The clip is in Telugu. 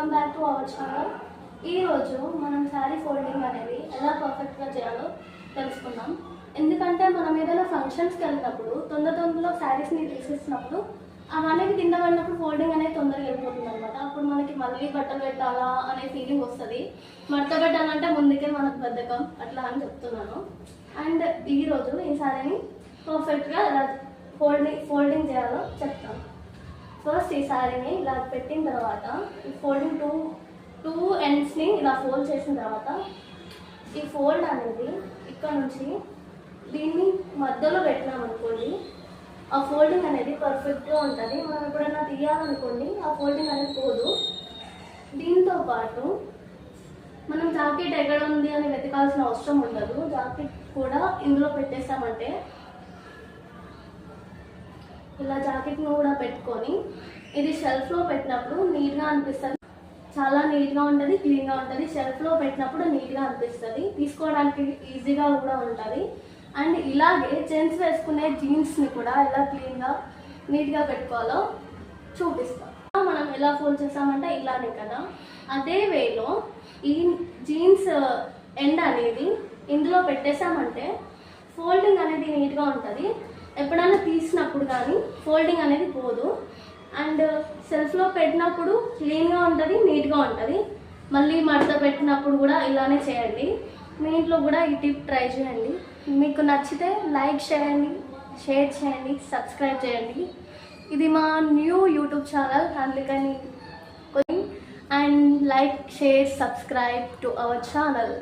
Welcome back to our channel. ఈరోజు మనం శారీ ఫోల్డింగ్ అనేది ఎలా పర్ఫెక్ట్గా చేయాలో తెలుసుకుందాం. ఎందుకంటే మనం ఏదైనా ఫంక్షన్స్కి వెళ్ళినప్పుడు తొందరలో శారీస్ని తీసేసినప్పుడు అవన్నీ కింద పడినప్పుడు ఫోల్డింగ్ అనేది తొందరగా వెళ్ళిపోతుంది అనమాట. అప్పుడు మనకి మళ్ళీ బట్టలు పెట్టాలా అనే ఫీలింగ్ వస్తుంది. మడత పెట్టాలంటే ముందుకే మనకు బద్ధకం అట్లా అని చెప్తున్నాను. అండ్ ఈరోజు ఈ శారీని పర్ఫెక్ట్గా ఎలా ఫోల్డింగ్ చేయాలో చెప్తాను. ఫస్ట్ ఈ శారీని ఇలా పెట్టిన తర్వాత ఈ ఫోల్డింగ్ టూ ఎండ్స్ని ఇలా ఫోల్డ్ చేసిన తర్వాత ఈ ఫోల్డ్ అనేది ఇక్కడ నుంచి దీన్ని మధ్యలో పెట్టినామనుకోండి, ఆ ఫోల్డింగ్ అనేది పర్ఫెక్ట్గా ఉంటుంది. మనం ఎప్పుడైనా తీయాలనుకోండి ఆ ఫోల్డింగ్ అనేది పోదు. దీంతో పాటు మనం జాకెట్ ఎక్కడ ఉంది అని వెతకాల్సిన అవసరం ఉండదు. జాకెట్ కూడా ఇందులో పెట్టేసామంటే ఇలా జాకెట్ను కూడా పెట్టుకొని ఇది షెల్ఫ్లో పెట్టినప్పుడు నీట్గా అనిపిస్తుంది. చాలా నీట్గా ఉంటుంది, క్లీన్గా ఉంటుంది. షెల్ఫ్లో పెట్టినప్పుడు నీట్గా అనిపిస్తుంది, తీసుకోవడానికి ఈజీగా కూడా ఉంటుంది. అండ్ ఇలాగే జెంట్స్ వేసుకునే జీన్స్ని కూడా ఎలా క్లీన్గా నీట్గా పెట్టుకోవాలో చూపిస్తాం. మనం ఎలా ఫోల్డ్ చేస్తామంటే ఇలానే కదా, అదే వేలో ఈ జీన్స్ ఎండ్ అనేది ఇందులో పెట్టేసామంటే ఫోల్డింగ్ అనేది నీట్గా ఉంటుంది. ఎప్పుడైనా తీసినప్పుడు కానీ ఫోల్డింగ్ అనేది పోదు. అండ్ సెల్ఫ్లో పెట్టినప్పుడు క్లీన్గా ఉంటుంది, నీట్గా ఉంటుంది. మళ్ళీ మడత పెట్టినప్పుడు కూడా ఇలానే చేయండి. మీ ఇంట్లో కూడా ఈ టిప్ ట్రై చేయండి. మీకు నచ్చితే లైక్ చేయండి, షేర్ చేయండి, సబ్స్క్రైబ్ చేయండి. ఇది మా న్యూ యూట్యూబ్ ఛానల్, అందుకని and like, share, subscribe to our channel.